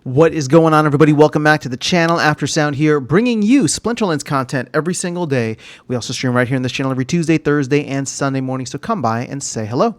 What is going on, everybody? Welcome back to the channel. After Sound here, bringing you Splinterlands content every single day. We also stream right here in this channel every Tuesday, Thursday, and Sunday morning, so come by and say hello.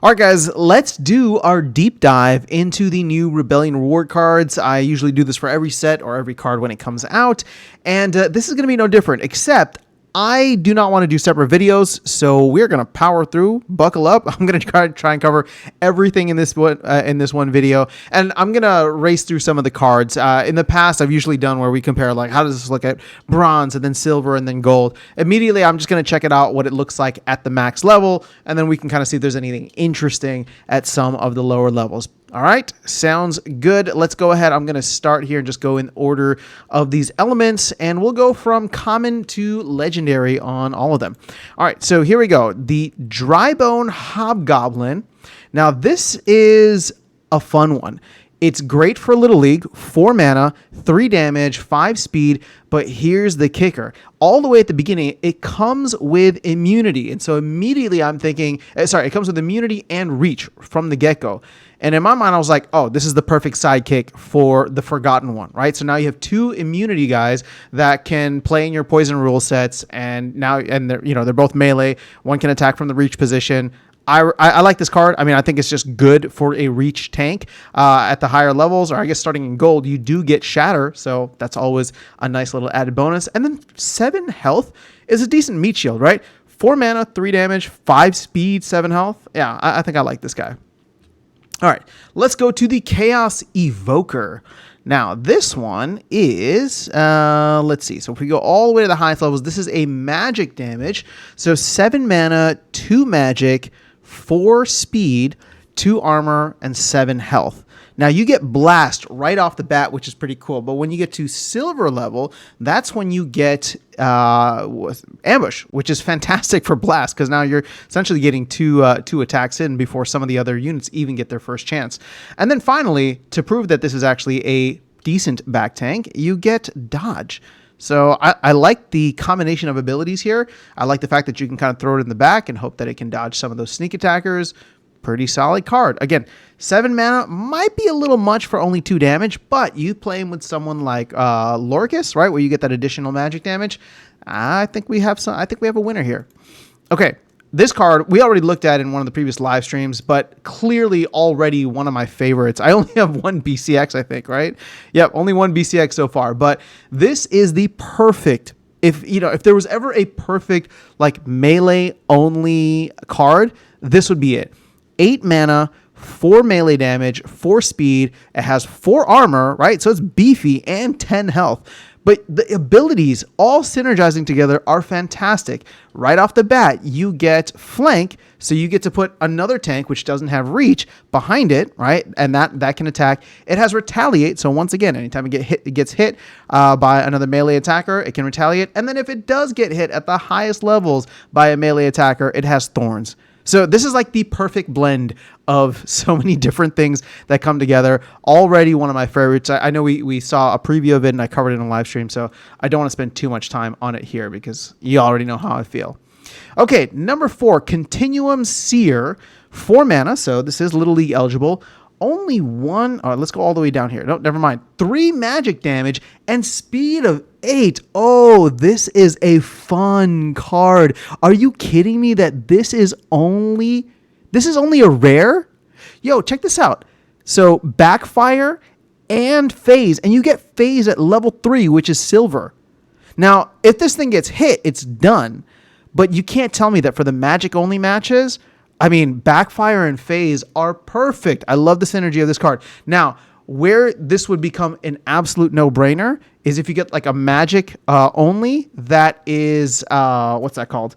All right, guys, let's do our deep dive into the new Rebellion reward cards. I usually do this for every set or every card when it comes out, and this is going to be no different, except I do not want to do separate videos, so we're going to power through, buckle up. I'm going to try and cover everything in this one video, and I'm going to race through some of the cards. In the past, I've usually done where we compare, like, how does this look at bronze and then silver and then gold. Immediately, I'm just going to check it out, what it looks like at the max level, and then we can kind of see if there's anything interesting at some of the lower levels. All right, sounds good. Let's go ahead. I'm going to start here and just go in order of these elements, and we'll go from common to legendary on all of them. All right, so here we go. The Drybone Hobgoblin. Now, this is a fun one. It's great for Little League, 4 mana, 3 damage, 5 speed, but here's the kicker. All the way at the beginning, it comes with immunity, and so immediately I'm thinking, it comes with immunity and reach from the get-go. And in my mind, I was like, oh, this is the perfect sidekick for the Forgotten one, right? So now you have 2 immunity guys that can play in your poison rule sets, and they're both melee. One can attack from the reach position. I like this card. I mean, I think it's just good for a reach tank at the higher levels, or I guess starting in gold, you do get shatter, so that's always a nice little added bonus. And then 7 health is a decent meat shield, right? 4 mana, 3 damage, 5 speed, 7 health. Yeah, I think I like this guy. All right, let's go to the Chaos Evoker. Now, this one is, let's see. So if we go all the way to the highest levels, this is a magic damage. So 7 mana, 2 magic, 4 speed, 2 armor, and 7 health. Now, you get Blast right off the bat, which is pretty cool. But when you get to silver level, that's when you get Ambush, which is fantastic for Blast, because now you're essentially getting two attacks in before some of the other units even get their first chance. And then finally, to prove that this is actually a decent back tank, you get Dodge. So I like the combination of abilities here. I like the fact that you can kind of throw it in the back and hope that it can dodge some of those sneak attackers. Pretty solid card. Again, 7 mana might be a little much for only 2 damage, but you play him with someone like Lorcus, right, where you get that additional magic damage. I think we have a winner here. Okay, this card we already looked at in one of the previous live streams, but clearly already one of my favorites. I only have 1 BCX, I think, right? Yep, only 1 BCX so far, but this is the perfect. If there was ever a perfect like melee only card, this would be it. 8 mana, 4 melee damage, 4 speed. It has 4 armor, right? So it's beefy, and 10 health. But the abilities all synergizing together are fantastic. Right off the bat, you get Flank, so you get to put another tank, which doesn't have reach, behind it, right? And that can attack. It has Retaliate, so once again, anytime it gets hit by another melee attacker, it can retaliate. And then if it does get hit at the highest levels by a melee attacker, it has Thorns. So this is like the perfect blend of so many different things that come together. Already one of my favorites. I know we saw a preview of it and I covered it in a live stream, so I don't want to spend too much time on it here because you already know how I feel. Okay, number 4, Continuum Seer, 4 mana, so this is Little League eligible. Only 1, let's go all the way down here. No, never mind. 3 magic damage and speed of 8. Oh, this is a fun card. Are you kidding me that this is only a rare? Yo, check this out. So Backfire and Phase, and you get Phase at level 3, which is silver. Now, if this thing gets hit, it's done. But you can't tell me that for the magic only matches, I mean, Backfire and Phase are perfect. I love the synergy of this card. Now, where this would become an absolute no-brainer is if you get like a magic only that is, what's that called?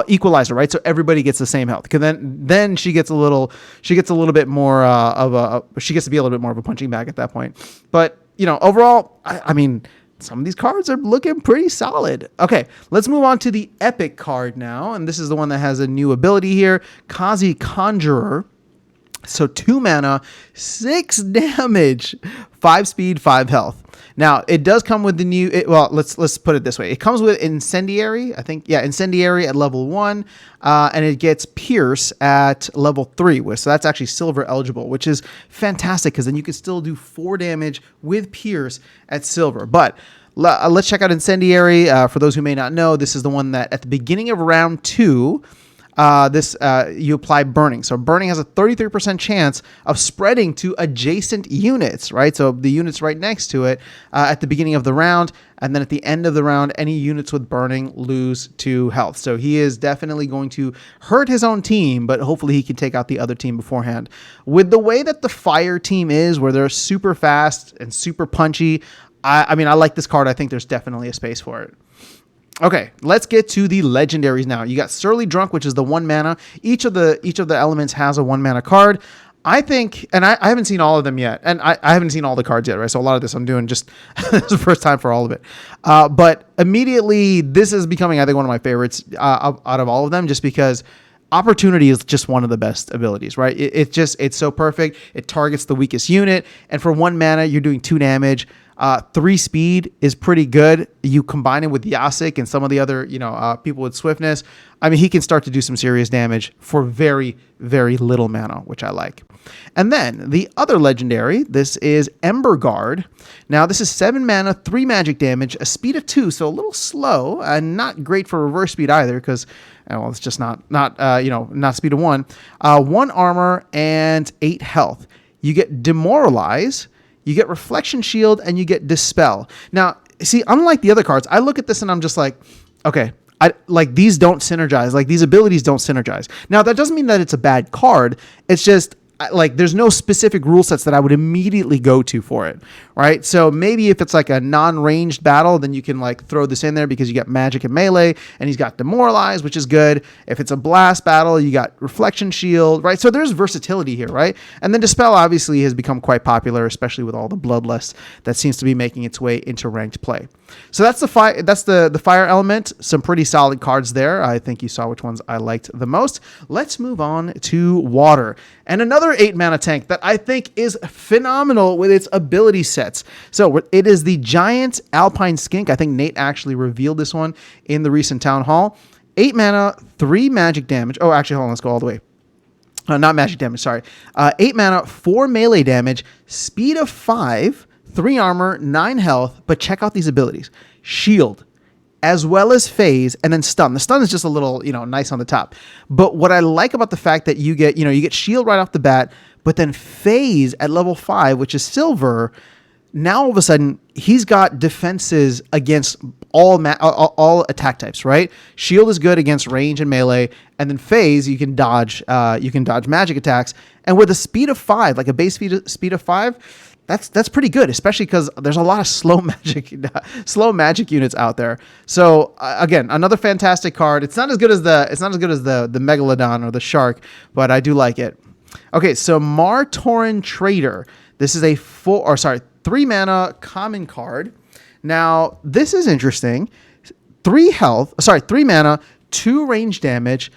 Equalizer, right? So everybody gets the same health. Because then she gets a little bit more she gets to be a little bit more of a punching bag at that point. But, overall, I mean, some of these cards are looking pretty solid. Okay, let's move on to the epic card now. And this is the one that has a new ability here, Kazi Conjurer. So 2 mana, 6 damage, 5 speed, 5 health. Now, it does come with the new, well, let's put it this way. It comes with Incendiary, I think. Yeah, Incendiary at level 1, and it gets Pierce at level 3. So that's actually silver eligible, which is fantastic because then you can still do 4 damage with Pierce at silver. But let's check out Incendiary. For those who may not know, this is the one that at the beginning of round 2, you apply burning. So burning has a 33% chance of spreading to adjacent units, right? So the units right next to it at the beginning of the round, and then at the end of the round, any units with burning lose 2 health. So he is definitely going to hurt his own team, but hopefully he can take out the other team beforehand. With the way that the fire team is, where they're super fast and super punchy, I mean, I like this card. I think there's definitely a space for it. Okay, let's get to the legendaries now. You got Surly Drunk, which is the 1 mana. Each of the elements has a 1 mana card. I think, and I haven't seen all of them yet, and I haven't seen all the cards yet, right? So a lot of this I'm doing just this is the first time for all of it. But immediately, this is becoming, I think, one of my favorites out of all of them, just because Opportunity is just one of the best abilities, right? It's so perfect. It targets the weakest unit, and for 1 mana, you're doing 2 damage. 3 speed is pretty good. You combine it with Yasik and some of the other, people with swiftness. I mean, he can start to do some serious damage for very, very little mana, which I like. And then the other legendary, this is Ember Guard. Now, this is 7 mana, 3 magic damage, a speed of 2, so a little slow and not great for reverse speed either, because it's just not speed of 1. 1 armor and 8 health. You get Demoralize. You get Reflection Shield, and you get Dispel. Now, see, unlike the other cards, I look at this and I'm just like, okay, these don't synergize. Like, these abilities don't synergize. Now, that doesn't mean that it's a bad card. It's just, there's no specific rule sets that I would immediately go to for it, right? So maybe if it's like a non-ranged battle, then you can throw this in there because you got magic and melee, and he's got Demoralize, which is good. If it's a blast battle, you got Reflection Shield, right? So there's versatility here, right? And then Dispel obviously has become quite popular, especially with all the Bloodlust that seems to be making its way into ranked play. So that's the fire element. Some pretty solid cards there. I think you saw which ones I liked the most. Let's move on to water. And another 8 mana tank that I think is phenomenal with its ability sets. So it is the Giant Alpine Skink. I think Nate actually revealed this one in the recent town hall. 8 mana, 3 magic damage. Oh, actually, hold on. Let's go all the way. Not magic damage, sorry. 8 mana, 4 melee damage, speed of 5, 3 armor, 9 health. But check out these abilities. Shield, as well as phase, and then stun. The stun is just a little, nice on the top. But what I like about the fact that you get shield right off the bat, but then phase at level 5, which is silver. Now all of a sudden he's got defenses against all attack types, right? Shield is good against range and melee, and then phase you can dodge magic attacks. And with a speed of 5, like a base speed of 5. That's pretty good, especially because there's a lot of slow magic units out there. So again, another fantastic card. It's not as good as the Megalodon or the Shark, but I do like it. Okay, so Martoran Trader. This is a 3 mana common card. Now this is interesting. 3 mana, 2 range damage,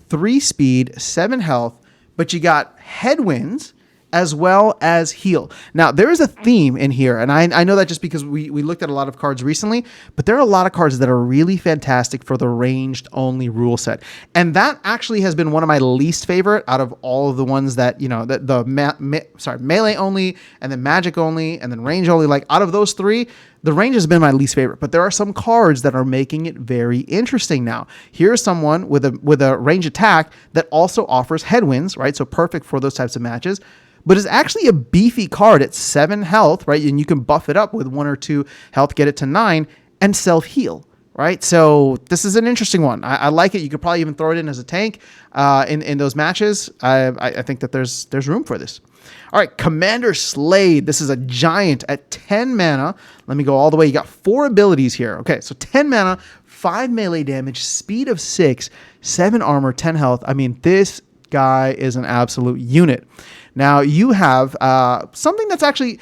3 speed, 7 health, but you got Headwinds as well as heal. Now, there is a theme in here, and I know that just because we looked at a lot of cards recently, but there are a lot of cards that are really fantastic for the ranged-only rule set. And that actually has been one of my least favorite out of all of the ones that, melee only, and then magic only, and then range only. Like, out of those 3, the range has been my least favorite, but there are some cards that are making it very interesting now. Here's someone with a range attack that also offers Headwinds, right? So perfect for those types of matches. But it's actually a beefy card at 7 health, right? And you can buff it up with 1 or 2 health, get it to 9, and self-heal, right? So this is an interesting one. I like it. You could probably even throw it in as a tank in those matches. I think that there's room for this. All right, Commander Slade. This is a giant at 10 mana. Let me go all the way. You got 4 abilities here. Okay, so 10 mana, 5 melee damage, speed of 6, 7 armor, 10 health. I mean, this guy is an absolute unit. Now, you have something that's actually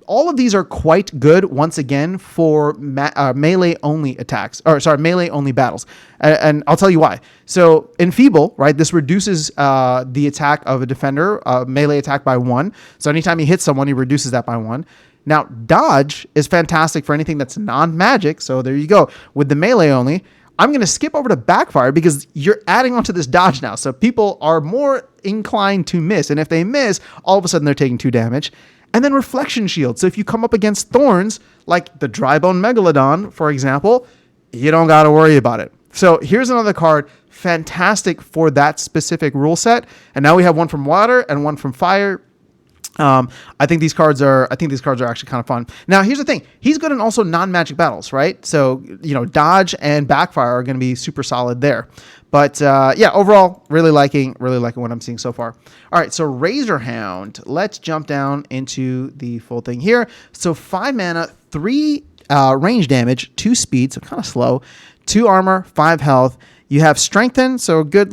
all of these are quite good, once again, for melee only attacks, or sorry, melee only battles. And I'll tell you why. So Enfeeble, right, this reduces the attack of a defender, melee attack by 1. So anytime he hits someone, he reduces that by 1. Now, Dodge is fantastic for anything that's non-magic. So there you go. With the melee only, I'm going to skip over to Backfire because you're adding onto this dodge now. So people are more inclined to miss. And if they miss, all of a sudden they're taking 2 damage. And then Reflection Shield. So if you come up against thorns, like the Drybone Megalodon, for example, you don't got to worry about it. So here's another card, fantastic for that specific rule set. And now we have one from water and one from fire. I think these cards are actually kind of fun. Now, here's the thing. He's good in also non-magic battles, right? So, dodge and backfire are going to be super solid there. But, yeah, overall, really liking what I'm seeing so far. All right, so Razorhound. Let's jump down into the full thing here. So 5 mana, 3 range damage, 2 speed, so kind of slow, 2 armor, 5 health. You have Strengthen, so good,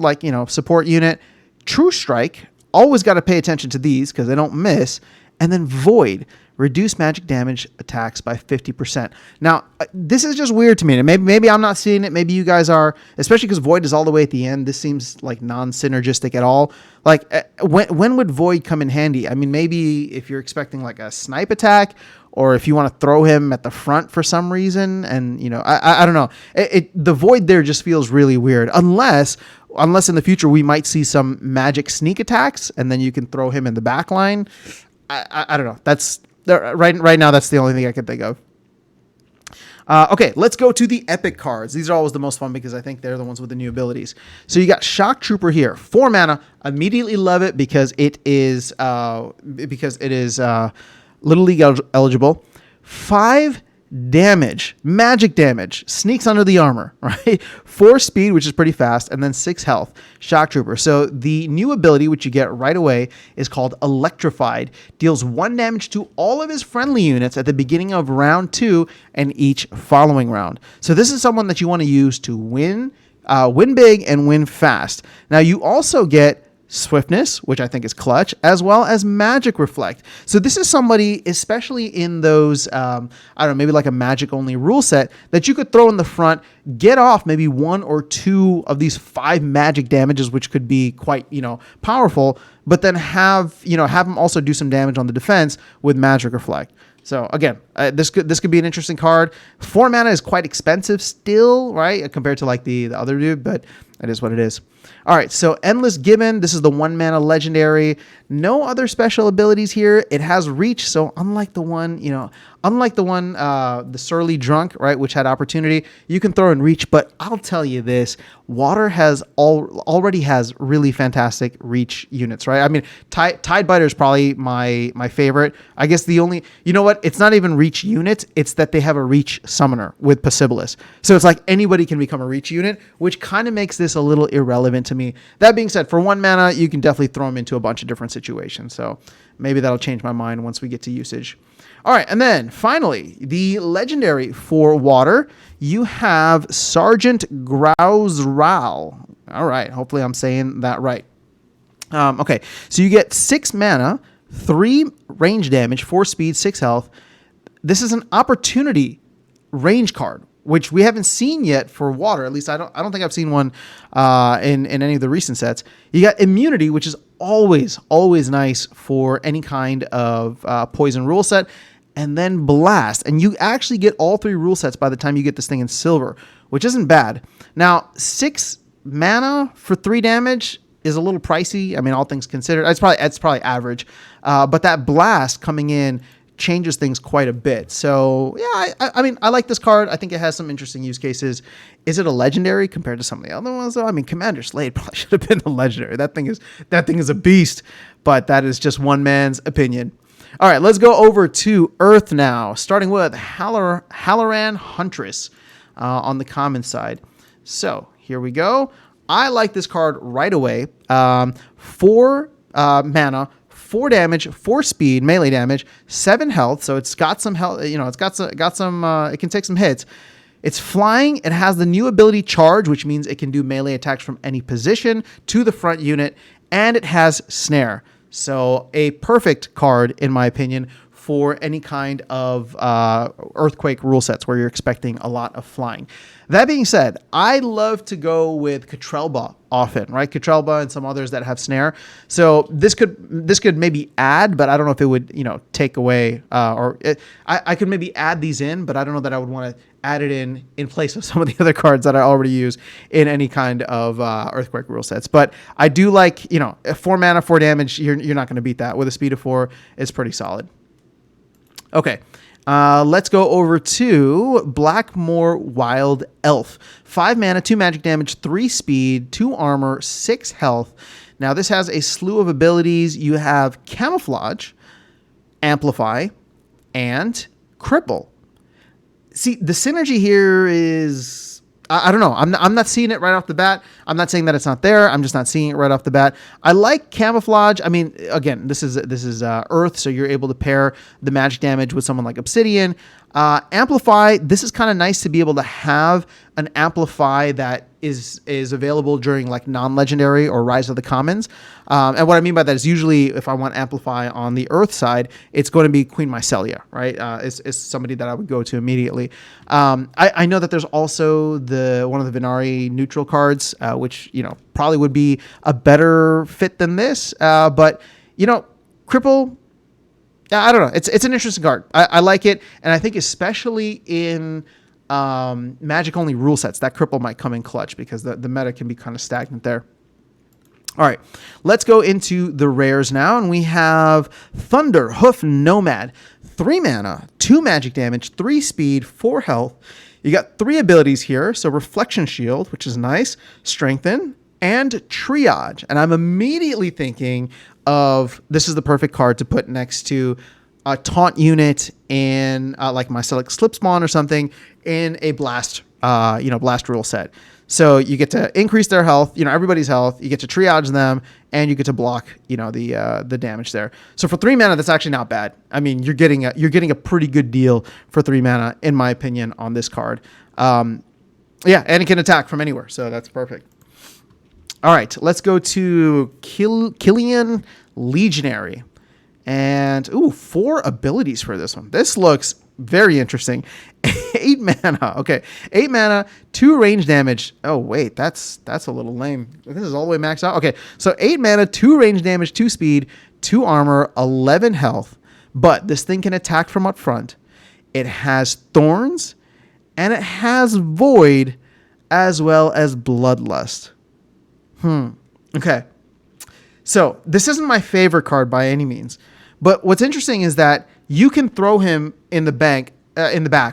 support unit. True Strike. Always got to pay attention to these because they don't miss. And then Void, reduce magic damage attacks by 50%. Now, this is just weird to me. And maybe I'm not seeing it. Maybe you guys are, especially because Void is all the way at the end. This seems like non-synergistic at all. When would Void come in handy? I mean, maybe if you're expecting like a snipe attack, or if you want to throw him at the front for some reason. And, I don't know. The Void there just feels really weird. Unless in the future we might see some magic sneak attacks, and then you can throw him in the back line. I don't know. That's right now. That's the only thing I can think of. Okay, let's go to the epic cards. These are always the most fun because I think they're the ones with the new abilities. So you got Shock Trooper here, 4 mana. Immediately love it because it is Little League eligible. 5 damage, magic damage, sneaks under the armor, right? 4 speed, which is pretty fast, and then 6 health. Shock Trooper. So the new ability, which you get right away, is called Electrified. Deals 1 damage to all of his friendly units at the beginning of round 2 and each following round. So this is someone that you want to use to win big and win fast. Now you also get Swiftness, which I think is clutch, as well as Magic Reflect. So this is somebody, especially in those, maybe like a magic only rule set, that you could throw in the front, get off maybe 1 or 2 of these 5 magic damages, which could be quite, powerful, but then have them also do some damage on the defense with Magic Reflect. So again, this could be an interesting card. 4 mana is quite expensive still, right, compared to like the other dude, but it is what it is. All right, so Endless Gibbon. This is the 1 mana legendary. No other special abilities here. It has reach, so unlike the one, the Surly Drunk, right, which had opportunity, you can throw in reach. But I'll tell you this: Water already has really fantastic reach units, right? I mean, Tidebiter is probably my favorite. I guess the only, it's not even reach units. It's that they have a reach summoner with Possibilis. So it's like anybody can become a reach unit, which kind of makes this a little irrelevant to me. That being said, for 1 mana, you can definitely throw them into a bunch of different situations. So maybe that'll change my mind once we get to usage. All right, and then finally, the legendary for water, you have Sergeant Grouzral. All right, hopefully I'm saying that right. Okay, so you get 6 mana, 3 range damage, 4 speed, 6 health. This is an opportunity range card, which we haven't seen yet for water. At least I don't think I've seen one in any of the recent sets. You got immunity, which is always nice for any kind of poison rule set. And then blast. And you actually get all 3 rule sets by the time you get this thing in silver, which isn't bad. Now, 6 mana for 3 damage is a little pricey. I mean, all things considered, it's probably average. But that blast coming in changes things quite a bit. So yeah, I mean, I like this card. I think it has some interesting use cases. Is it a legendary compared to some of the other ones though? I mean, Commander Slade probably should have been the legendary. That thing is a beast, but that is just one man's opinion. All right, let's go over to Earth now, starting with Halloran Huntress on the common side. So here we go. I like this card right away. 4 mana, 4 damage, 4 speed, melee damage, 7 health. So it's got some health. It's got some. It can take some hits. It's flying. It has the new ability Charge, which means it can do melee attacks from any position to the front unit, and it has Snare. So a perfect card, in my opinion, for any kind of earthquake rule sets where you're expecting a lot of flying. That being said, I love to go with Catrelba often, right? Catrelba and some others that have snare. So this could maybe add, but I don't know if it would, take away, I could maybe add these in, but I don't know that I would want to add it in place of some of the other cards that I already use in any kind of earthquake rule sets. But I do like, 4 mana, 4 damage. You're not going to beat that with a speed of 4. It's pretty solid. Okay. Let's go over to Blackmoor Wild Elf. 5 mana, 2 magic damage, 3 speed, 2 armor, 6 health. Now, this has a slew of abilities. You have Camouflage, Amplify, and Cripple. See, the synergy here is, I don't know. I'm not seeing it right off the bat. I'm not saying that it's not there. I'm just not seeing it right off the bat. I like Camouflage. I mean, again, this is Earth, so you're able to pair the magic damage with someone like Obsidian. Amplify, this is kind of nice to be able to have an Amplify that is available during like non-legendary or Rise of the Commons. And what I mean by that is usually if I want Amplify on the Earth side, it's going to be Queen Mycelia, right? Is somebody that I would go to immediately. I know that there's also one of the Venari neutral cards, which, probably would be a better fit than this. But, Cripple, I don't know. It's an interesting card. I like it. And I think especially in Magic only rule sets, that Cripple might come in clutch because the meta can be kind of stagnant there. All right, let's go into the rares now. And we have Thunder Hoof Nomad. 3 mana, 2 magic damage, 3 speed, 4 health. You got 3 abilities here. So Reflection Shield, which is nice, Strengthen, and Triage. And I'm immediately thinking of this is the perfect card to put next to a taunt unit in like my Select Slipspawn or something in a blast rule set. So you get to increase their health, everybody's health. You get to triage them, and you get to block, the damage there. So for 3 mana, that's actually not bad. I mean, you're getting a pretty good deal for 3 mana, in my opinion, on this card. And it can attack from anywhere, so that's perfect. All right, let's go to Killian Legionary. And, 4 abilities for this one. This looks very interesting. 8 mana. Okay, 8 mana, 2 range damage. Oh, wait, that's a little lame. This is all the way maxed out. Okay, so 8 mana, 2 range damage, 2 speed, 2 armor, 11 health. But this thing can attack from up front. It has Thorns, and it has Void, as well as Bloodlust. Okay. So this isn't my favorite card by any means, but what's interesting is that you can throw him in the back,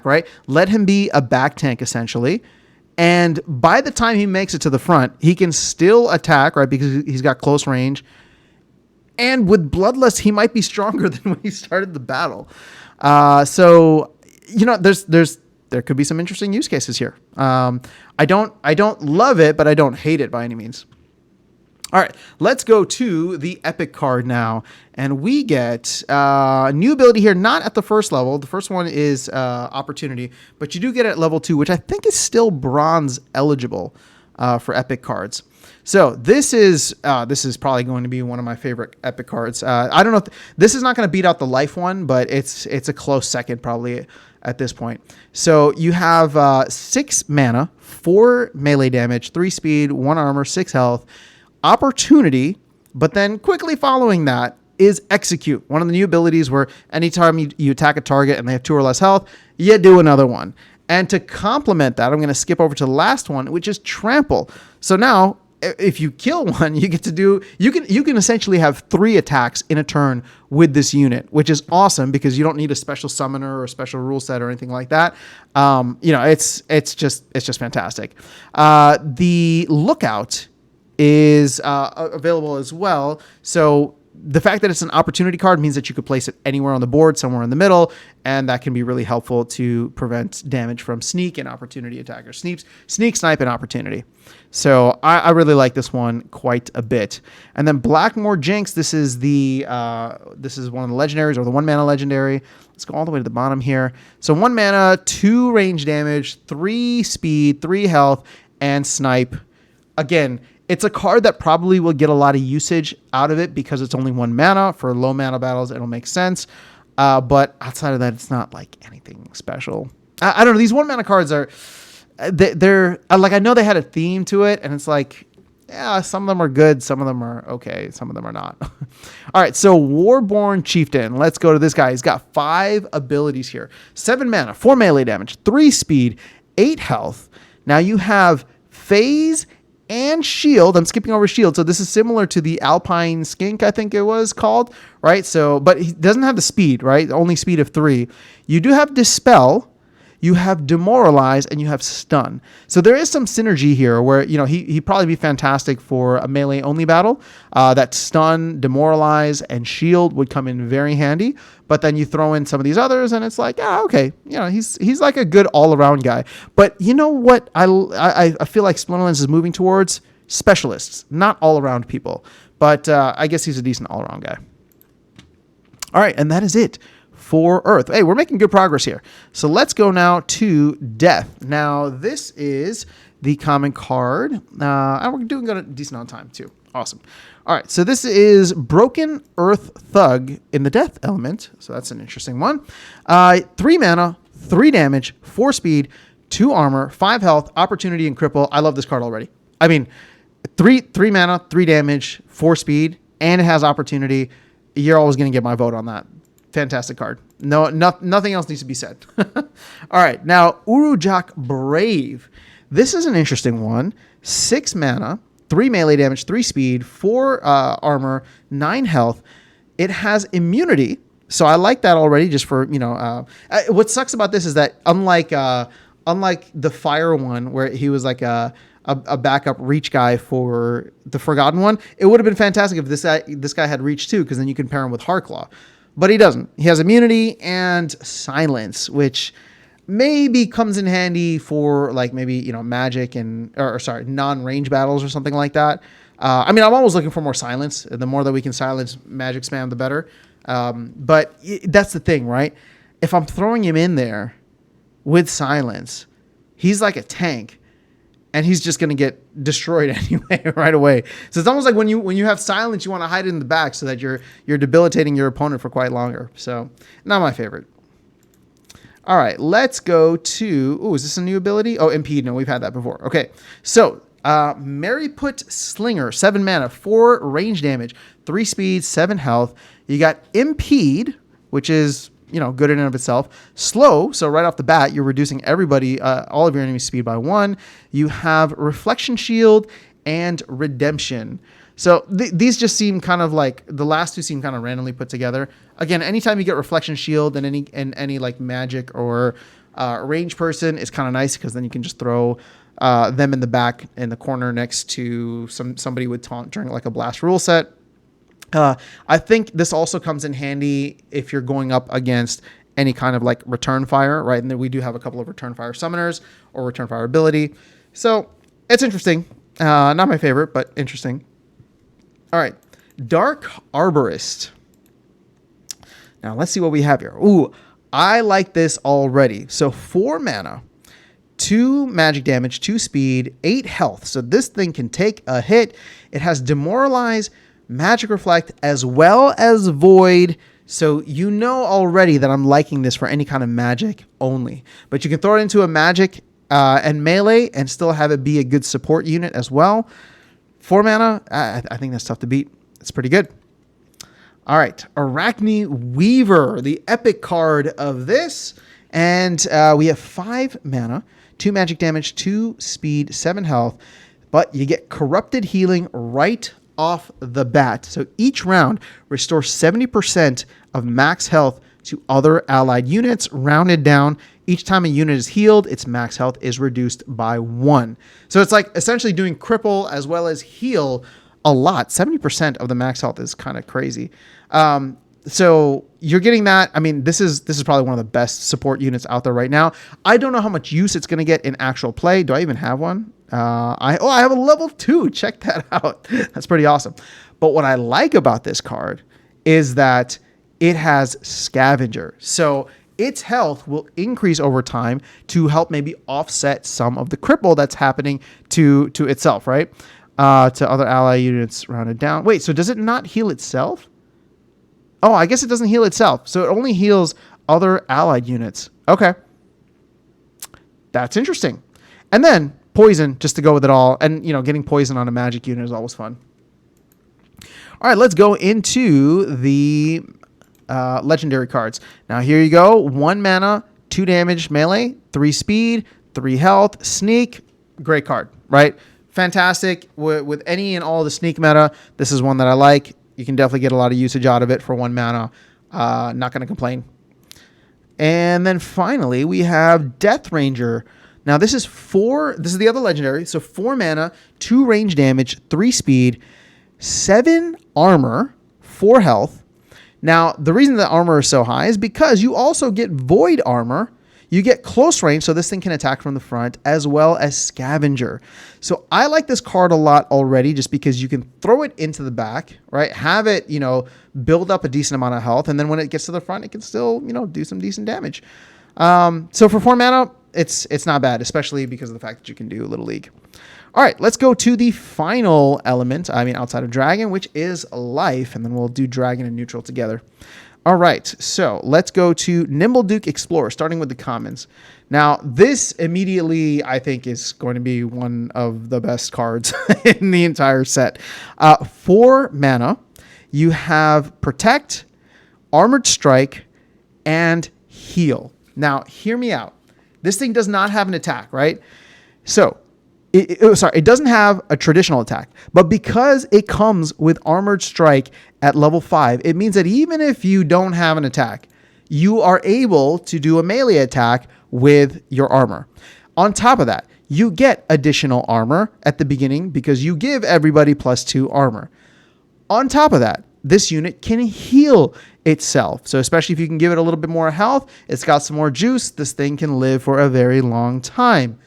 right? Let him be a back tank essentially. And by the time he makes it to the front, he can still attack, right? Because he's got close range. And with Bloodlust, he might be stronger than when he started the battle. So, there could be some interesting use cases here. I don't love it, but I don't hate it by any means. All right, let's go to the Epic card now. And we get a new ability here, not at the first level. The first one is Opportunity, but you do get it at level 2, which I think is still bronze eligible for Epic cards. So this is probably going to be one of my favorite Epic cards. I don't know if this is not going to beat out the Life one, but it's a close second probably at this point. So you have 6 mana, 4 melee damage, 3 speed, 1 armor, 6 health. Opportunity, but then quickly following that is Execute, one of the new abilities where anytime you attack a target and they have 2 or less health, you do another one. And to complement that, I'm going to skip over to the last one, which is Trample. So now, if you kill one, you get to do you can essentially have 3 attacks in a turn with this unit, which is awesome because you don't need a special summoner or a special rule set or anything like that. It's just fantastic. The Lookout is available as well. So the fact that it's an opportunity card means that you could place it anywhere on the board, somewhere in the middle, and that can be really helpful to prevent damage from sneak and opportunity attackers. Sneak, snipe, and opportunity. So I really like this one quite a bit. And then Blackmoor Jinx, this is one of the legendaries, or the 1 mana legendary. Let's go all the way to the bottom here. So 1 mana, 2 range damage, 3 speed, 3 health, and snipe. Again, it's a card that probably will get a lot of usage out of it because it's only 1 mana. For low mana battles, it'll make sense. But outside of that, it's not like anything special. I don't know. These 1 mana cards are, they're like, I know they had a theme to it, and it's like, yeah, some of them are good, some of them are okay, some of them are not. All right, so Warborn Chieftain. Let's go to this guy. He's got 5 abilities here. 7 mana, 4 melee damage, 3 speed, 8 health. Now you have phase and shield. I'm skipping over shield. So this is similar to the Alpine Skink, I think it was called, right? So, but he doesn't have the speed, right? Only speed of 3. You do have Dispel, you have Demoralize, and you have Stun. So there is some synergy here where, you know, he'd probably be fantastic for a melee only battle. That Stun, Demoralize, and Shield would come in very handy. But then you throw in some of these others and it's like, yeah, okay. You know, he's like a good all around guy. But you know what I feel like Splinterlands is moving towards? Specialists, not all around people. But I guess he's a decent all around guy. All right, and that is it for Earth. Hey, we're making good progress here. So let's go now to Death. Now, this is the common card. And we're doing good, a decent amount of time, too. Awesome. All right, so this is Broken Earth Thug in the Death element. So that's an interesting one. 3 mana, 3 damage, 4 speed, 2 armor, 5 health, opportunity, and cripple. I love this card already. I mean, 3 mana, 3 damage, 4 speed, and it has opportunity. You're always going to get my vote on that. Fantastic card. Nothing else needs to be said. All right, now Urujak Brave. This is an interesting one. 6 mana, 3 melee damage, 3 speed, 4 armor, 9 health. It has immunity, so I like that already. Just for, you know, what sucks about this is that unlike the fire one where he was like a backup reach guy for the Forgotten one, it would have been fantastic if this guy had reach too, because then you can pair him with Heartclaw. But he doesn't. He has immunity and silence, which maybe comes in handy for like maybe, you know, magic and non-range battles or something like that. I mean, I'm always looking for more silence. The more that we can silence magic spam, the better. But that's the thing, right? If I'm throwing him in there with silence, he's like a tank. And he's just going to get destroyed anyway, right away. So it's almost like when you have silence, you want to hide it in the back so that you're debilitating your opponent for quite longer. So not my favorite. All right, let's go to... Oh, is this a new ability? Oh, Impede. No, we've had that before. Okay, so Merryput Slinger, 7 mana, 4 range damage, 3 speed, 7 health. You got Impede, which is... you know, good in and of itself. Slow, so right off the bat, you're reducing everybody, all of your enemy's speed by 1. You have Reflection Shield and Redemption. So these just seem kind of like, the last 2 seem kind of randomly put together. Again, anytime you get Reflection Shield and any like magic or range person, it's kind of nice because then you can just throw them in the back in the corner next to somebody with taunt during like a blast rule set. I think this also comes in handy if you're going up against any kind of like return fire, right? And then we do have a couple of return fire summoners or return fire ability. So it's interesting. Not my favorite, but interesting. All right. Dark Arborist. Now let's see what we have here. Ooh, I like this already. So 4 mana, 2 magic damage, 2 speed, 8 health. So this thing can take a hit. It has Demoralize, Magic Reflect, as well as Void. So you know already that I'm liking this for any kind of magic only. But you can throw it into a magic and melee and still have it be a good support unit as well. 4 mana, I think that's tough to beat. It's pretty good. All right, Arachne Weaver, the epic card of this. And we have 5 mana, 2 magic damage, 2 speed, 7 health. But you get Corrupted Healing right off the bat. So each round restores 70% of max health to other allied units, rounded down. Each time a unit is healed, its max health is reduced by 1. So it's like essentially doing cripple as well as heal a lot. 70% of the max health is kind of crazy. So you're getting that. I mean, this is probably one of the best support units out there right now. I don't know how much use it's going to get in actual play. Do I even have one? I have a level 2. Check that out. That's pretty awesome. But what I like about this card is that it has Scavenger. So its health will increase over time to help maybe offset some of the cripple that's happening to itself, right? To other ally units rounded down. Wait, so does it not heal itself? Oh, I guess it doesn't heal itself. So it only heals other allied units. Okay. That's interesting. And then poison, just to go with it all. And, getting poison on a magic unit is always fun. All right, let's go into the legendary cards. Now, here you go. 1 mana, 2 damage melee, 3 speed, 3 health, sneak. Great card, right? Fantastic. With any and all the sneak meta, this is one that I like. You can definitely get a lot of usage out of it for 1 mana. Not going to complain. And then finally, we have Death Ranger. Now, this is the other legendary. So 4 mana, 2 range damage, 3 speed, 7 armor, 4 health. Now, the reason the armor is so high is because you also get void armor. You get close range, so this thing can attack from the front, as well as scavenger. So I like this card a lot already just because you can throw it into the back, right? Have it, build up a decent amount of health. And then when it gets to the front, it can still, do some decent damage. So for 4 mana, it's not bad, especially because of the fact that you can do Little League. All right, let's go to the final element, outside of Dragon, which is Life. And then we'll do Dragon and Neutral together. All right, so let's go to Nimble Duke Explorer, starting with the commons. Now, this immediately, I think, is going to be one of the best cards in the entire set. 4 mana, you have Protect, Armored Strike, and Heal. Now, hear me out. This thing does not have an attack, right? So, it doesn't have a traditional attack, but because it comes with Armored Strike at level 5, it means that even if you don't have an attack, you are able to do a melee attack with your armor. On top of that, you get additional armor at the beginning because you give everybody +2 armor. On top of that, this unit can heal itself. So especially if you can give it a little bit more health, it's got some more juice, this thing can live for a very long time.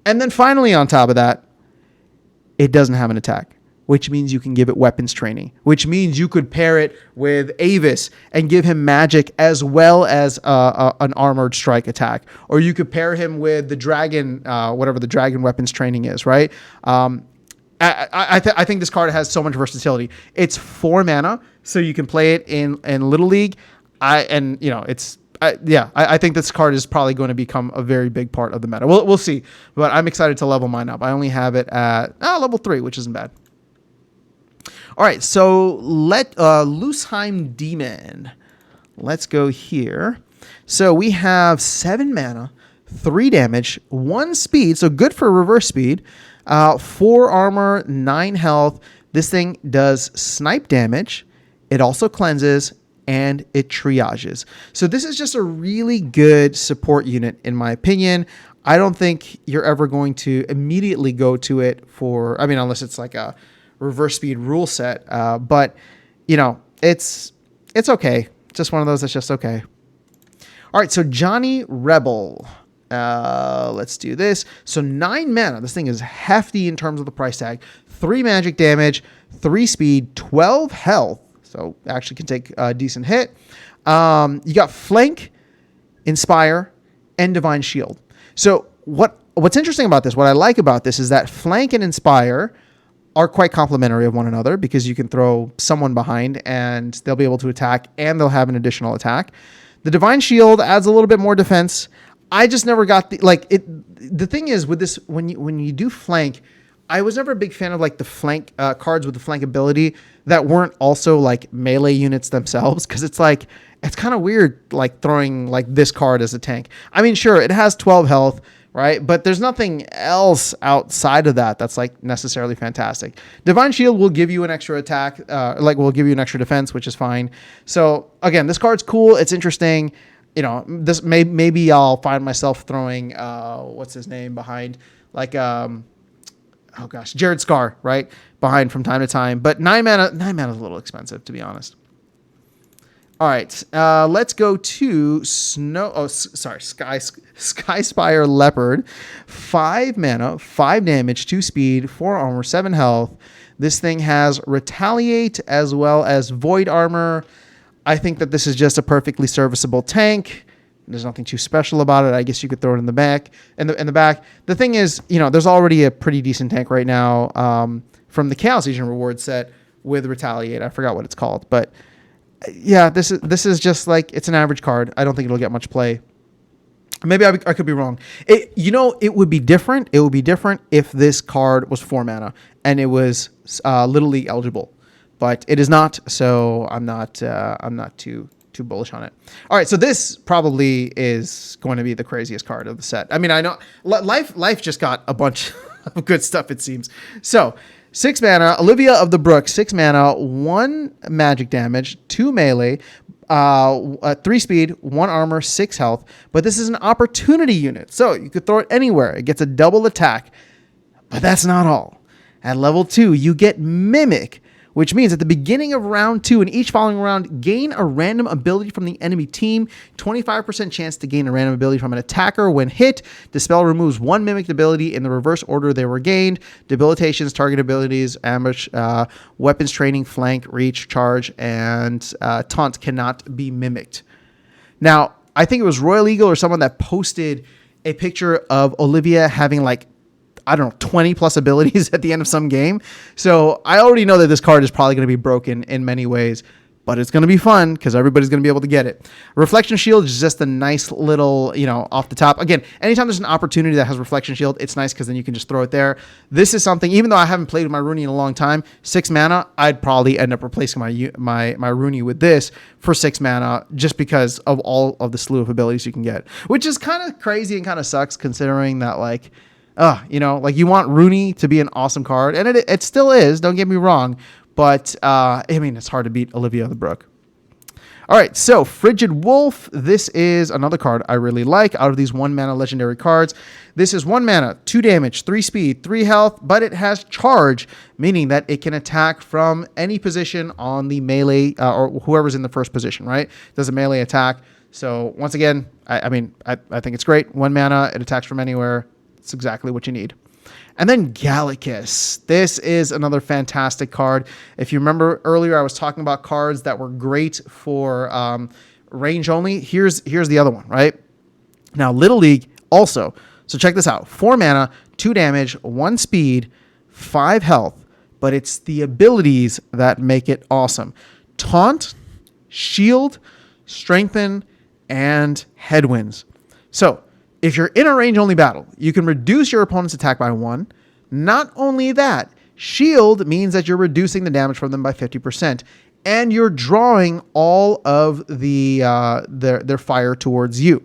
And then finally, on top of that, it doesn't have an attack, which means you can give it weapons training, which means you could pair it with Avis and give him magic as well as an armored strike attack. Or you could pair him with the dragon, whatever the dragon weapons training is, right? I think this card has so much versatility. It's 4 mana, so you can play it in Little League. I think this card is probably going to become a very big part of the meta. We'll see, but I'm excited to level mine up. I only have it at level 3, which isn't bad. All right, so Looseheim Demon. Let's go here. So we have 7 mana, 3 damage, 1 speed, so good for reverse speed, 4 armor, 9 health. This thing does snipe damage. It also cleanses, and it triages. So this is just a really good support unit, in my opinion. I don't think you're ever going to immediately go to it unless it's like a reverse speed rule set. But, it's okay. Just one of those that's just okay. All right, so Johnny Rebel. Let's do this. So 9 mana. This thing is hefty in terms of the price tag. 3 magic damage, 3 speed, 12 health. So actually can take a decent hit. You got Flank, Inspire, and Divine Shield. So what's interesting about this, what I like about this is that Flank and Inspire are quite complementary of one another because you can throw someone behind and they'll be able to attack and they'll have an additional attack. The Divine Shield adds a little bit more defense. I just never got the thing is with this, when you do Flank, I was never a big fan of the flank cards with the flank ability that weren't also melee units themselves, because it's kind of weird throwing this card as a tank. I mean, sure, it has 12 health, right? But there's nothing else outside of that that's necessarily fantastic. Divine Shield will give you an extra attack, will give you an extra defense, which is fine. So again, this card's cool. It's interesting. This maybe I'll find myself throwing what's his name behind Jared Scar, right? Behind from time to time. But 9 mana is a little expensive, to be honest. All right. Let's go to Sky Spire Leopard. 5 mana, 5 damage, 2 speed, 4 armor, 7 health. This thing has Retaliate as well as Void Armor. I think that this is just a perfectly serviceable tank. There's nothing too special about it. I guess you could throw it in the back. In the back. The thing is, there's already a pretty decent tank right now from the Chaos Legion reward set with Retaliate. I forgot what it's called, but Yeah, this is just like, it's an average card. I don't think it'll get much play. Maybe I could be wrong. It would be different. It would be different if this card was 4 mana and it was Little League eligible, but it is not. So I'm not too bullish on it. All right, so this probably is going to be the craziest card of the set. I mean, I know life just got a bunch of good stuff, it seems. So 6 mana, Olivia of the Brook, 6 mana, 1 magic damage, 2 melee, 3 speed, 1 armor, 6 health. But this is an opportunity unit, so you could throw it anywhere. It gets a double attack, but that's not all. At level 2, you get Mimic, which means at the beginning of round 2 and each following round, gain a random ability from the enemy team. 25% chance to gain a random ability from an attacker when hit. Dispel removes 1 Mimic ability in the reverse order they were gained. Debilitations, target abilities, ambush, weapons training, flank, reach, charge, and taunt cannot be mimicked. Now, I think it was Royal Eagle or someone that posted a picture of Olivia having like, I don't know, 20 plus abilities at the end of some game. So I already know that this card is probably going to be broken in many ways, but it's going to be fun because everybody's going to be able to get it. Reflection Shield is just a nice little, off the top. Again, anytime there's an opportunity that has Reflection Shield, it's nice because then you can just throw it there. This is something, even though I haven't played with my Rooney in a long time, 6 mana, I'd probably end up replacing my Rooney with this for 6 mana just because of all of the slew of abilities you can get, which is kind of crazy and kind of sucks considering that, like, you want Rooney to be an awesome card, and it still is, don't get me wrong, but it's hard to beat Olivia of the Brook. All right, so Frigid Wolf, this is another card I really like out of these 1 mana legendary cards. This is 1 mana, 2 damage, 3 speed, 3 health, but it has charge, meaning that it can attack from any position on the melee, or whoever's in the first position, right? It does a melee attack. So once again, I think it's great. 1 mana, it attacks from anywhere. It's exactly what you need. And then Gallicus. This is another fantastic card. If you remember earlier, I was talking about cards that were great for range only. Here's the other one, right? Now, Little League also. So check this out. 4 mana, 2 damage, 1 speed, 5 health. But it's the abilities that make it awesome. Taunt, Shield, Strengthen, and Headwinds. So if you're in a range-only battle, you can reduce your opponent's attack by 1. Not only that, Shield means that you're reducing the damage from them by 50%, and you're drawing all of their fire towards you.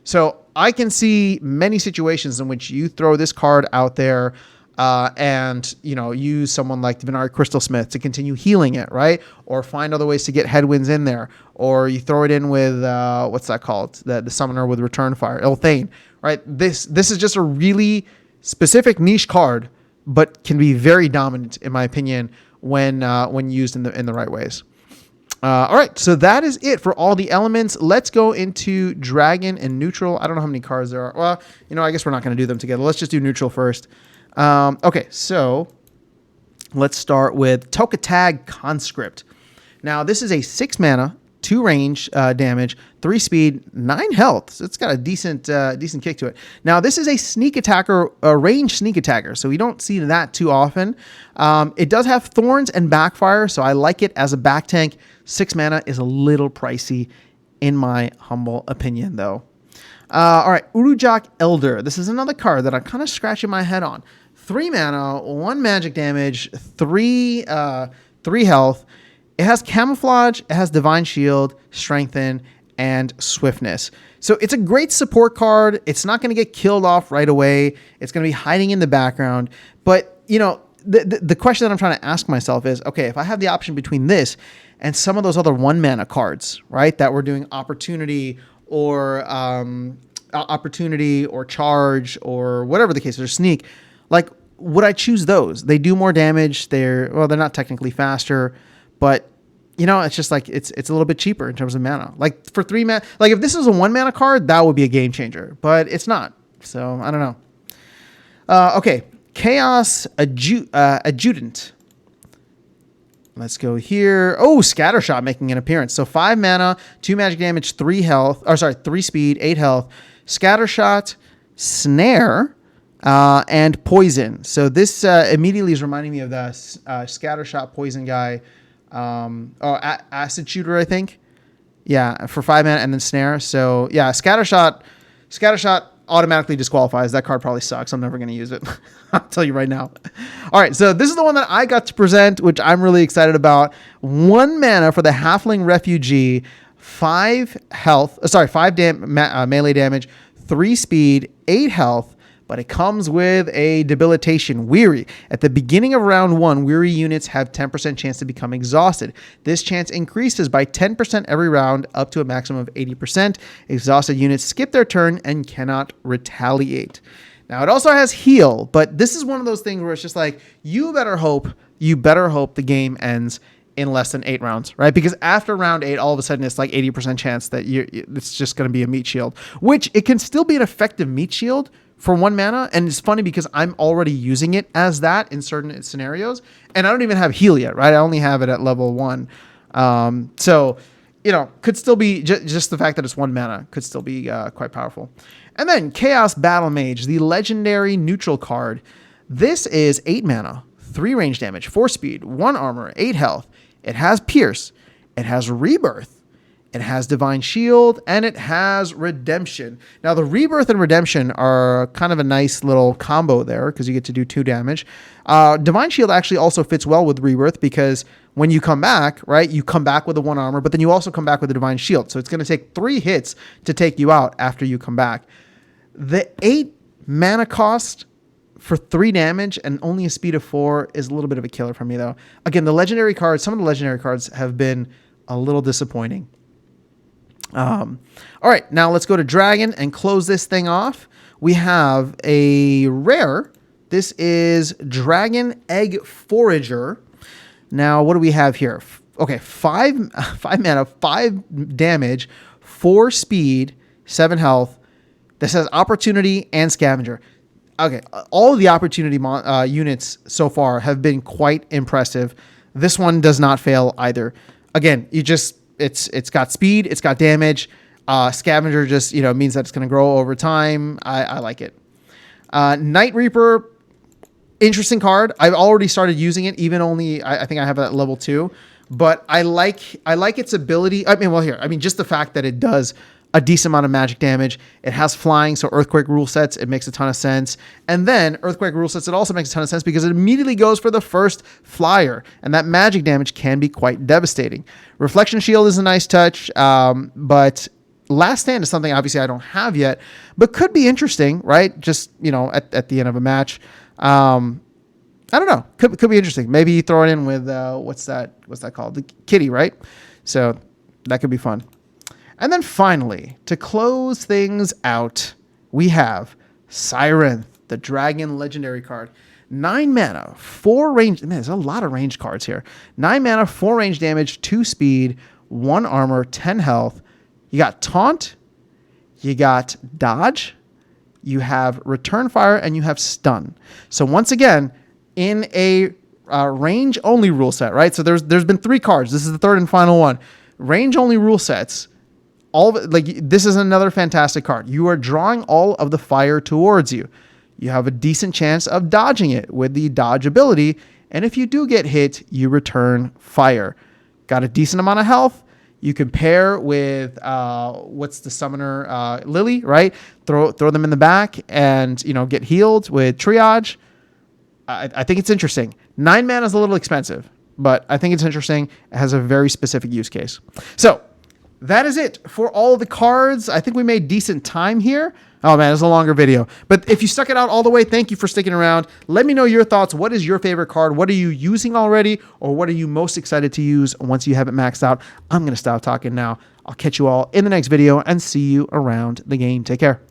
So I can see many situations in which you throw this card out there and use someone like Divinari Crystalsmith to continue healing it, right? Or find other ways to get Headwinds in there. Or you throw it in with what's that called? The summoner with Return Fire, Elthane, right? This is just a really specific niche card, but can be very dominant in my opinion when used in the right ways. All right, so that is it for all the elements. Let's go into Dragon and Neutral. I don't know how many cards there are. Well, I guess we're not going to do them together. Let's just do Neutral first. Okay, so let's start with Tokatag Conscript. Now, this is a 6 mana, 2 range damage, 3 speed, 9 health. So it's got a decent kick to it. Now, this is a sneak attacker, a range sneak attacker, so we don't see that too often. It does have Thorns and Backfire, so I like it as a back tank. 6 mana is a little pricey, in my humble opinion, though. All right, Urujak Elder. This is another card that I'm kind of scratching my head on. 3 mana, 1 magic damage, 3 health. It has Camouflage, it has Divine Shield, Strengthen, and Swiftness. So it's a great support card. It's not going to get killed off right away. It's going to be hiding in the background. But, the question that I'm trying to ask myself is, okay, if I have the option between this and some of those other 1 mana cards, right, that we're doing Opportunity or Charge or whatever the case, or Sneak, like, would I choose those? They do more damage. They're not technically faster, but it's just like it's a little bit cheaper in terms of mana. Like for 3 mana, like if this was a 1 mana card, that would be a game changer, but it's not. So I don't know. Okay, Chaos Adjutant. Let's go here. Oh, Scattershot making an appearance. So 5 mana, 2 magic damage, 3 speed, 8 health. Scattershot, Snare, and Poison. So this immediately is reminding me of the Scattershot Poison guy Acid Shooter, I think. Yeah, for 5 mana and then Snare. So yeah, Scattershot automatically disqualifies. That card probably sucks. I'm never going to use it. I'll tell you right now. All right, so this is the one that I got to present, which I'm really excited about. 1 mana for the Halfling Refugee, 5 health. Melee damage, 3 speed, 8 health. But it comes with a debilitation, Weary. At the beginning of round 1, Weary units have 10% chance to become exhausted. This chance increases by 10% every round, up to a maximum of 80%. Exhausted units skip their turn and cannot retaliate. Now, it also has heal, but this is one of those things where it's just like, you better hope the game ends in less than 8 rounds, right? Because after round 8, all of a sudden it's like 80% chance that it's just going to be a meat shield, which it can still be an effective meat shield for 1 mana. And it's funny because I'm already using it as that in certain scenarios, and I don't even have heal yet, right? I only have it at level 1. So, could still be just the fact that it's 1 mana could still be quite powerful. And then Chaos Battle Mage, the legendary neutral card. This is 8 mana, 3 range damage, 4 speed, 1 armor, 8 health. It has Pierce. It has Rebirth. It has Divine Shield, and it has Redemption. Now, the Rebirth and Redemption are kind of a nice little combo there because you get to do 2 damage. Divine Shield actually also fits well with Rebirth because when you come back, right, you come back with a 1 armor, but then you also come back with a Divine Shield. So it's going to take 3 hits to take you out after you come back. The 8 mana cost for 3 damage and only a speed of 4 is a little bit of a killer for me, though. Again, some of the legendary cards have been a little disappointing. All right, now let's go to Dragon and close this thing off. We have a rare. This is Dragon Egg Forager. Now, what do we have here? Okay, 5 mana, 5 damage, 4 speed, 7 health. This has Opportunity and Scavenger. Okay, all of the Opportunity units so far have been quite impressive. This one does not fail either. Again, it's got speed, it's got damage. Scavenger just means that it's going to grow over time. I like it. Night Reaper, interesting card. I've already started using it, even I think I have it at level 2. But I like its ability. Just the fact that it does a decent amount of magic damage. It has flying, so Earthquake rule sets, it makes a ton of sense. And then Earthquake rule sets, it also makes a ton of sense because it immediately goes for the first flyer, and that magic damage can be quite devastating. Reflection Shield is a nice touch, but Last Stand is something obviously I don't have yet, but could be interesting, right? Just, at the end of a match. I don't know. Could be interesting. Maybe you throw it in with, what's that called? The Kitty, right? So that could be fun. And then finally, to close things out, we have Siren, the Dragon legendary card. 9 mana, 4 range. Man, there's a lot of range cards here. 9 mana, 4 range damage, 2 speed, 1 armor, 10 health. You got Taunt, you got Dodge, you have Return Fire, and you have Stun. So once again, in a range only rule set, right? So there's been 3 cards. This is the 3rd and final one. Range only rule sets. This is another fantastic card. You are drawing all of the fire towards you. You have a decent chance of dodging it with the dodge ability, and if you do get hit, you return fire. Got a decent amount of health. You can pair with what's the summoner, Lily, right? Throw them in the back and get healed with Triage. I think it's interesting. 9 mana is a little expensive, but I think it's interesting. It has a very specific use case. So that is it for all the cards. I think we made decent time here. Oh man, it's a longer video. But if you stuck it out all the way, thank you for sticking around. Let me know your thoughts. What is your favorite card? What are you using already? Or what are you most excited to use once you have it maxed out? I'm going to stop talking now. I'll catch you all in the next video and see you around the game. Take care.